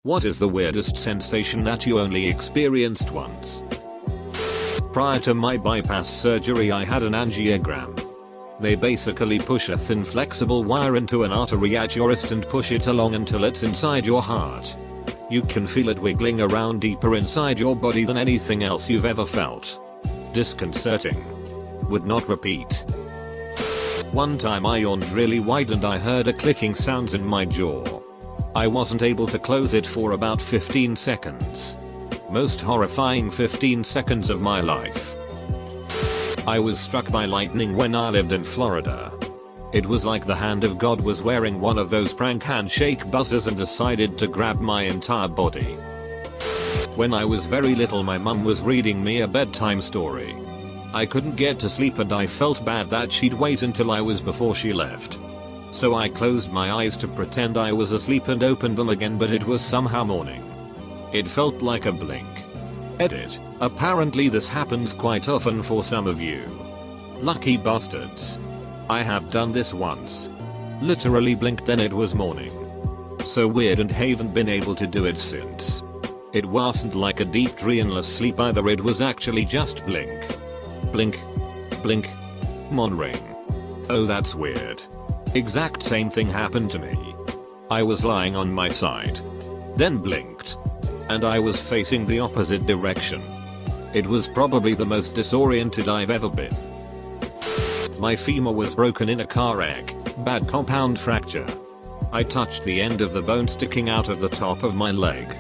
What is the weirdest sensation that you only experienced once? Prior to my bypass surgery I had an angiogram. They basically push a thin flexible wire into an artery at your wrist and push it along until it's inside your heart. You can feel it wiggling around deeper inside your body than anything else you've ever felt. Disconcerting. Would not repeat. One time I yawned really wide and I heard a clicking sounds in my jaw. I wasn't able to close it for about 15 seconds. Most horrifying 15 seconds of my life. I was struck by lightning when I lived in Florida. It was like the hand of God was wearing one of those prank handshake buzzers and decided to grab my entire body. When I was very little my mum was reading me a bedtime story. I couldn't get to sleep and I felt bad that she'd wait until I was before she left. So I closed my eyes to pretend I was asleep and opened them again, but it was somehow morning. It felt like a blink. Edit. Apparently this happens quite often for some of you. Lucky bastards. I have done this once. Literally blinked then it was morning. So weird and haven't been able to do it since. It wasn't like a deep dreamless sleep either, it was actually just blink. Blink. Blink. Morning. Oh that's weird. Exact same thing happened to me. I was lying on my side. Then blinked. And I was facing the opposite direction. It was probably the most disoriented I've ever been. My femur was broken in a car wreck, bad compound fracture. I touched the end of the bone sticking out of the top of my leg.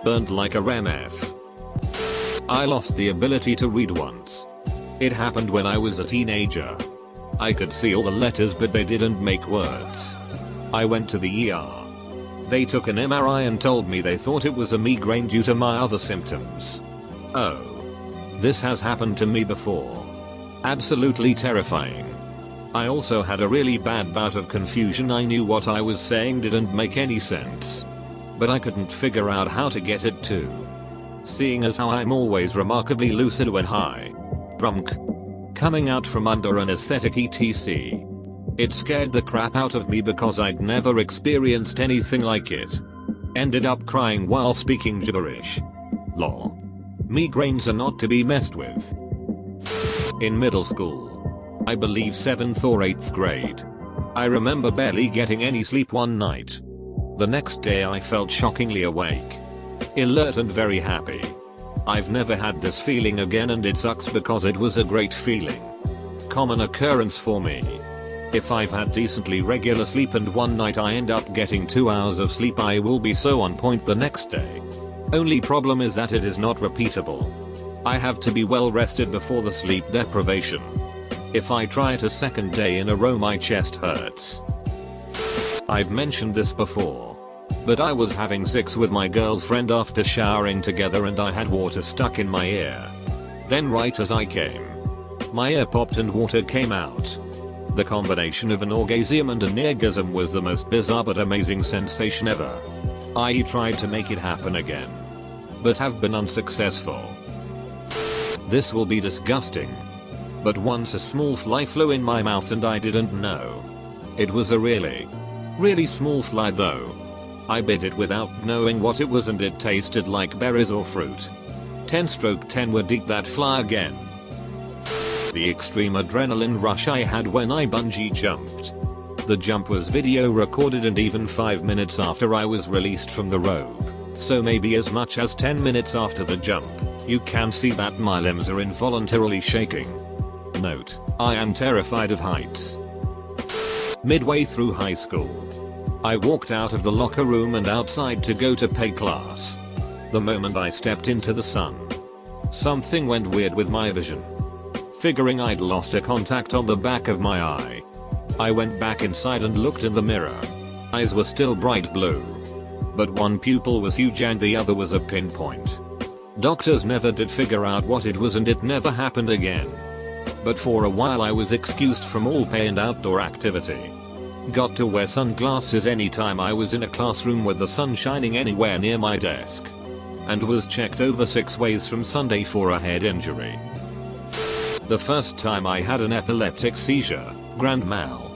Burned like a RMF. I lost the ability to read once. It happened when I was a teenager. I could see all the letters but they didn't make words. I went to the ER. They took an MRI and told me they thought it was a migraine due to my other symptoms. Oh. This has happened to me before. Absolutely terrifying. I also had a really bad bout of confusion. I knew what I was saying didn't make any sense. But I couldn't figure out how to get it to. Seeing as how I'm always remarkably lucid when high. Drunk. Coming out from under anesthetic etc. It scared the crap out of me because I'd never experienced anything like it. Ended up crying while speaking gibberish. Lol. Migraines are not to be messed with. In middle school. I believe 7th or 8th grade. I remember barely getting any sleep one night. The next day I felt shockingly awake. Alert and very happy. I've never had this feeling again and it sucks because it was a great feeling. Common occurrence for me. If I've had decently regular sleep and one night I end up getting 2 hours of sleep I will be so on point the next day. Only problem is that it is not repeatable. I have to be well rested before the sleep deprivation. If I try it a second day in a row my chest hurts. I've mentioned this before. But I was having sex with my girlfriend after showering together and I had water stuck in my ear. Then right as I came, my ear popped and water came out. The combination of an orgasm and an orgasm was the most bizarre but amazing sensation ever. I tried to make it happen again. But have been unsuccessful. This will be disgusting. But once a small fly flew in my mouth and I didn't know. It was a really small fly though. I bit it without knowing what it was and it tasted like berries or fruit. 10/10 would eat that fly again. The extreme adrenaline rush I had when I bungee jumped. The jump was video recorded and even 5 minutes after I was released from the rope. So maybe as much as 10 minutes after the jump, you can see that my limbs are involuntarily shaking. Note, I am terrified of heights. Midway through high school, I walked out of the locker room and outside to go to pay class. The moment I stepped into the sun, something went weird with my vision. Figuring I'd lost a contact on the back of my eye, I went back inside and looked in the mirror. Eyes were still bright blue. But one pupil was huge and the other was a pinpoint. Doctors never did figure out what it was and it never happened again. But for a while I was excused from all play and outdoor activity. Got to wear sunglasses anytime I was in a classroom with the sun shining anywhere near my desk. And was checked over 6 ways from Sunday for a head injury. The first time I had an epileptic seizure, grand mal.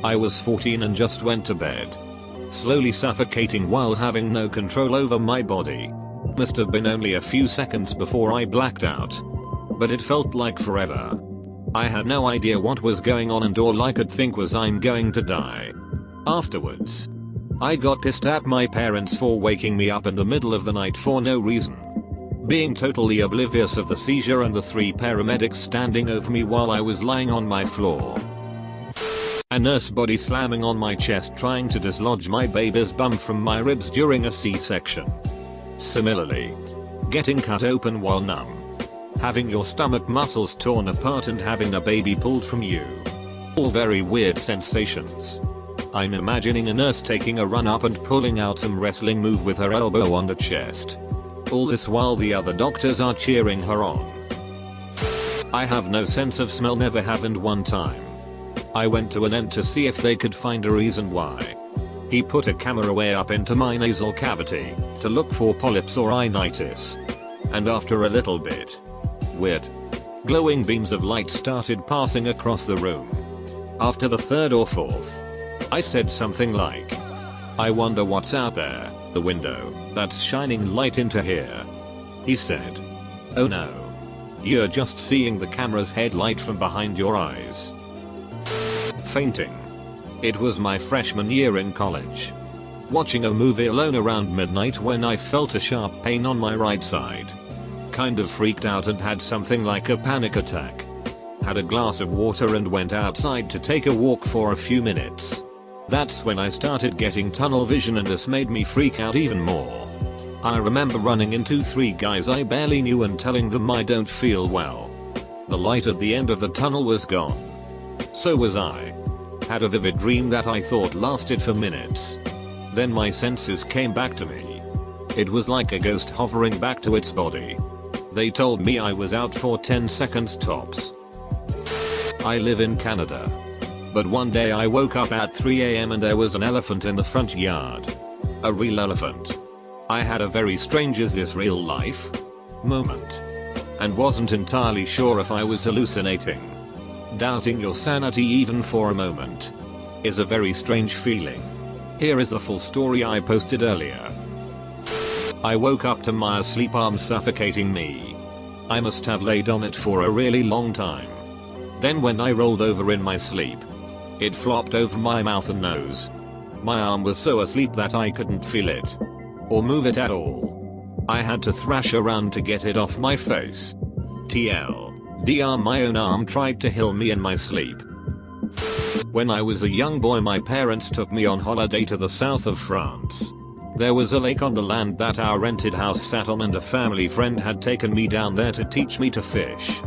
I was 14 and just went to bed. slowly suffocating while having no control over my body. Must have been only a few seconds before I blacked out. But it felt like forever. I had no idea what was going on and all I could think was I'm going to die. Afterwards, I got pissed at my parents for waking me up in the middle of the night for no reason. Being totally oblivious of the seizure and the 3 paramedics standing over me while I was lying on my floor. A nurse body slamming on my chest trying to dislodge my baby's bum from my ribs during a C-section. Similarly, getting cut open while numb. Having your stomach muscles torn apart and having a baby pulled from you. All very weird sensations. I'm imagining a nurse taking a run up and pulling out some wrestling move with her elbow on the chest. All this while the other doctors are cheering her on. I have no sense of smell, never have, and one time I went to an ent to see if they could find a reason why. He put a camera way up into my nasal cavity to look for polyps or rhinitis. And after a little bit, weird glowing beams of light started passing across the room. After the 3rd or 4th, I said something like, "I wonder what's out there, the window, that's shining light into here." He said, "Oh no. You're just seeing the camera's headlight from behind your eyes." Fainting. It was my freshman year in college. Watching a movie alone around midnight when I felt a sharp pain on my right side. Kind of freaked out and had something like a panic attack. Had a glass of water and went outside to take a walk for a few minutes. That's when I started getting tunnel vision and this made me freak out even more. I remember running into 3 guys I barely knew and telling them I don't feel well. The light at the end of the tunnel was gone. So was I. Had a vivid dream that I thought lasted for minutes. Then my senses came back to me. It was like a ghost hovering back to its body. They told me I was out for 10 seconds tops. I live in Canada. But one day I woke up at 3 AM and there was an elephant in the front yard. A real elephant. I had a very strange "is this real life?" moment. And wasn't entirely sure if I was hallucinating. Doubting your sanity even for a moment is a very strange feeling. Here is the full story I posted earlier. I woke up to my sleep arm suffocating me. I must have laid on it for a really long time. Then when I rolled over in my sleep, it flopped over my mouth and nose. My arm was so asleep that I couldn't feel it or move it at all. I had to thrash around to get it off my face. TLDR, my own arm tried to heal me in my sleep. When I was a young boy, my parents took me on holiday to the south of France. There was a lake on the land that our rented house sat on and a family friend had taken me down there to teach me to fish.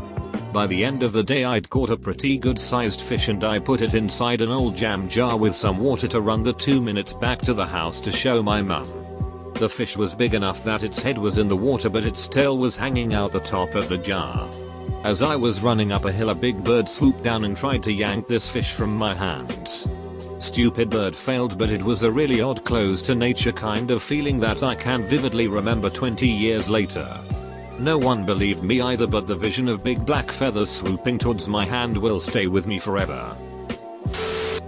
By the end of the day I'd caught a pretty good sized fish and I put it inside an old jam jar with some water to run the 2 minutes back to the house to show my mum. The fish was big enough that its head was in the water but its tail was hanging out the top of the jar. As I was running up a hill, a big bird swooped down and tried to yank this fish from my hands. Stupid bird failed, but it was a really odd close to nature kind of feeling that I can vividly remember 20 years later. No one believed me either, but the vision of big black feathers swooping towards my hand will stay with me forever.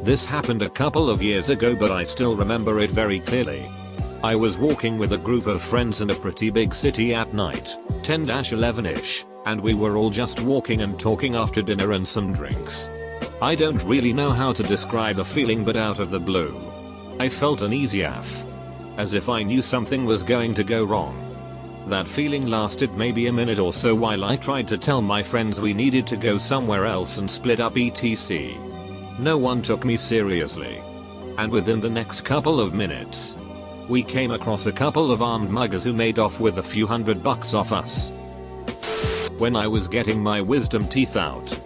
This happened a couple of years ago, but I still remember it very clearly. I was walking with a group of friends in a pretty big city at night, 10-11ish, and we were all just walking and talking after dinner and some drinks. I don't really know how to describe the feeling, but out of the blue, I felt an easy aff. As if I knew something was going to go wrong. That feeling lasted maybe a minute or so while I tried to tell my friends we needed to go somewhere else and split up etc. No one took me seriously. And within the next couple of minutes, we came across a couple of armed muggers who made off with a few $100 off us. When I was getting my wisdom teeth out,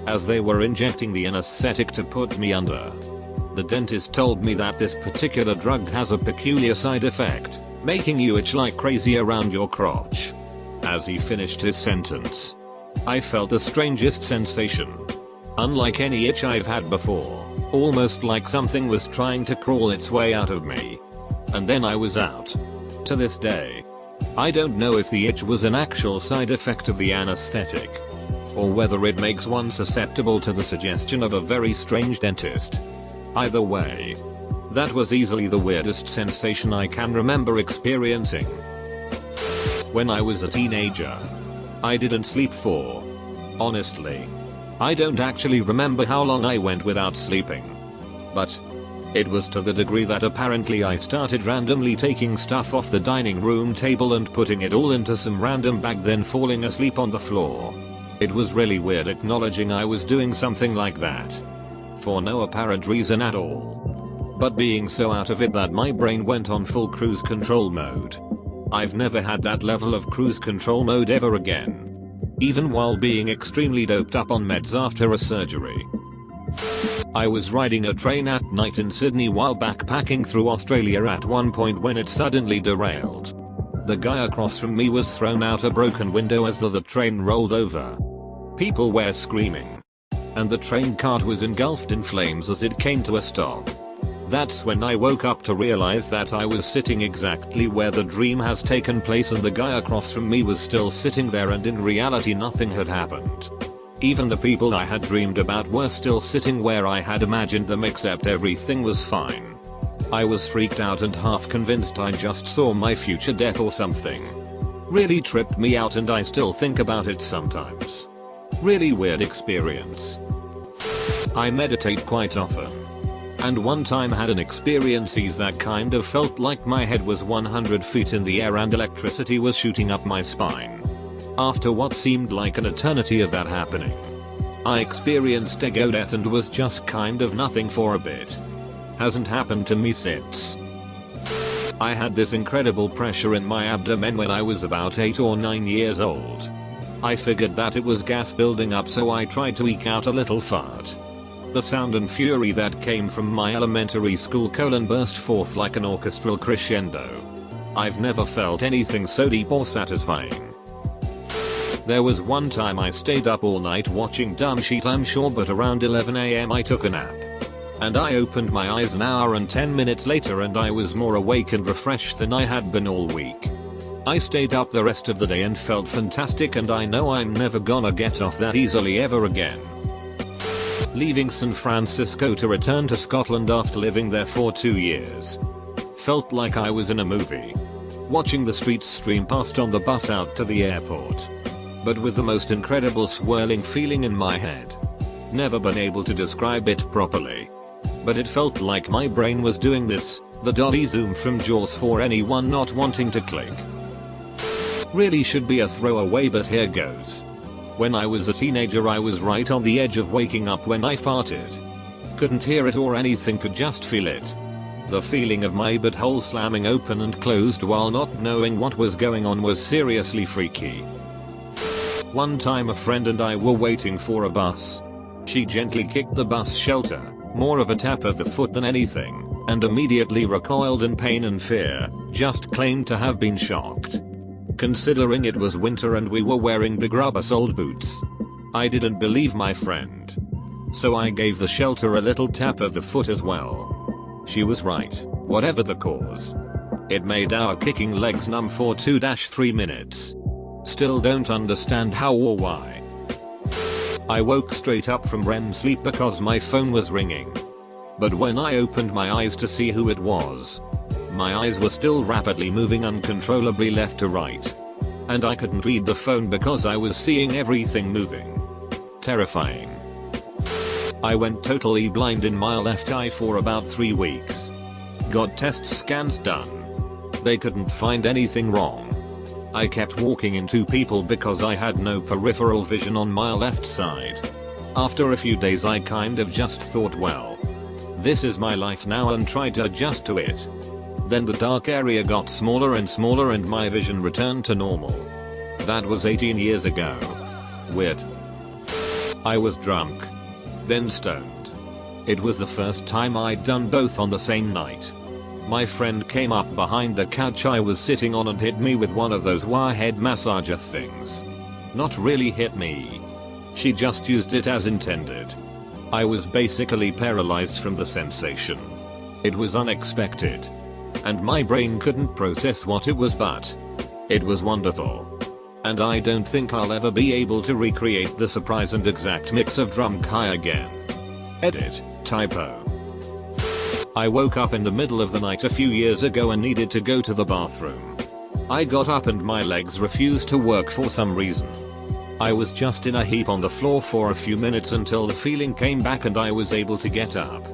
as they were injecting the anesthetic to put me under, the dentist told me that this particular drug has a peculiar side effect, making you itch like crazy around your crotch. As he finished his sentence, I felt the strangest sensation. Unlike any itch I've had before, almost like something was trying to crawl its way out of me. And then I was out. To this day, I don't know if the itch was an actual side effect of the anesthetic, or whether it makes one susceptible to the suggestion of a very strange dentist. Either way, That was easily the weirdest sensation I can remember experiencing. When I was a teenager, I didn't sleep for. Honestly, I don't actually remember how long I went without sleeping. But it was to the degree that apparently I started randomly taking stuff off the dining room table and putting it all into some random bag, then falling asleep on the floor. It was really weird acknowledging I was doing something like that. For no apparent reason at all. But being so out of it that my brain went on full cruise control mode. I've never had that level of cruise control mode ever again. Even while being extremely doped up on meds after a surgery. I was riding a train at night in Sydney while backpacking through Australia at one point when it suddenly derailed. The guy across from me was thrown out a broken window as the train rolled over. People were screaming. And the train cart was engulfed in flames as it came to a stop. That's when I woke up to realize that I was sitting exactly where the dream has taken place and the guy across from me was still sitting there, and in reality nothing had happened. Even the people I had dreamed about were still sitting where I had imagined them, except everything was fine. I was freaked out and half convinced I just saw my future death or something. Really tripped me out and I still think about it sometimes. Really weird experience. I meditate quite often. And one time had an experience that kind of felt like my head was 100 feet in the air and electricity was shooting up my spine. After what seemed like an eternity of that happening, I experienced ego death and was just kind of nothing for a bit. Hasn't happened to me since. I had this incredible pressure in my abdomen when I was about 8 or 9 years old. I figured that it was gas building up, so I tried to eke out a little fart. The sound and fury that came from my elementary school colon burst forth like an orchestral crescendo. I've never felt anything so deep or satisfying. There was one time I stayed up all night watching Dumb Sheet, I'm sure, but around 11 AM I took a nap. And I opened my eyes an hour and 10 minutes later and I was more awake and refreshed than I had been all week. I stayed up the rest of the day and felt fantastic, and I know I'm never gonna get off that easily ever again. Leaving San Francisco to return to Scotland after living there for 2 years. Felt like I was in a movie. Watching the streets stream past on the bus out to the airport. But with the most incredible swirling feeling in my head. Never been able to describe it properly. But it felt like my brain was doing this, the dolly zoom from Jaws for anyone not wanting to click. Really should be a throwaway, but here goes. When I was a teenager I was right on the edge of waking up when I farted. Couldn't hear it or anything, could just feel it. The feeling of my butthole slamming open and closed while not knowing what was going on was seriously freaky. One time a friend and I were waiting for a bus. She gently kicked the bus shelter, more of a tap of the foot than anything, and immediately recoiled in pain and fear, just claimed to have been shocked. Considering it was winter and we were wearing big rubber-soled boots. I didn't believe my friend. So I gave the shelter a little tap of the foot as well. She was right, whatever the cause. It made our kicking legs numb for 2-3 minutes. Still don't understand how or why. I woke straight up from REM sleep because my phone was ringing. But when I opened my eyes to see who it was, my eyes were still rapidly moving uncontrollably left to right. And I couldn't read the phone because I was seeing everything moving. Terrifying. I went totally blind in my left eye for about 3 weeks. Got test scans done. They couldn't find anything wrong. I kept walking into people because I had no peripheral vision on my left side. After a few days I kind of just thought, well, this is my life now, and tried to adjust to it. Then the dark area got smaller and smaller and my vision returned to normal. That was 18 years ago. Weird. I was drunk. Then stoned. It was the first time I'd done both on the same night. My friend came up behind the couch I was sitting on and hit me with one of those wire head massager things. Not really hit me. She just used it as intended. I was basically paralyzed from the sensation. It was unexpected. And my brain couldn't process what it was, but it was wonderful. And I don't think I'll ever be able to recreate the surprise and exact mix of drunk high again. Edit, typo. I woke up in the middle of the night a few years ago and needed to go to the bathroom. I got up and my legs refused to work for some reason. I was just in a heap on the floor for a few minutes until the feeling came back and I was able to get up.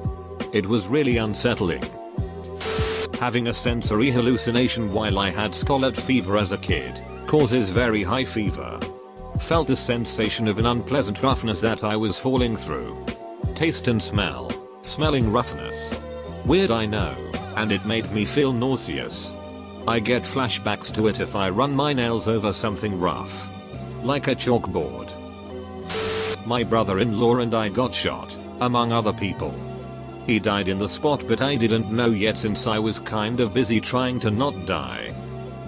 It was really unsettling. Having a sensory hallucination while I had scarlet fever as a kid causes very high fever. Felt the sensation of an unpleasant roughness that I was falling through. Taste and smell. Smelling roughness. Weird, I know, and it made me feel nauseous. I get flashbacks to it if I run my nails over something rough. Like a chalkboard. My brother-in-law and I got shot, among other people. He died in the spot, but I didn't know yet since I was kind of busy trying to not die.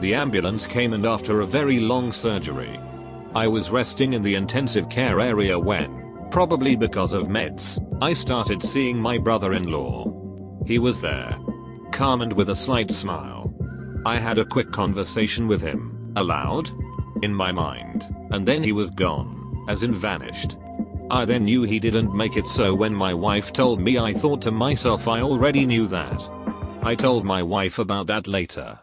The ambulance came and after a very long surgery, I was resting in the intensive care area when, probably because of meds, I started seeing my brother-in-law. He was there. Calm and with a slight smile. I had a quick conversation with him, aloud, in my mind, and then he was gone, as in vanished. I then knew he didn't make it, so when my wife told me I thought to myself I already knew that. I told my wife about that later.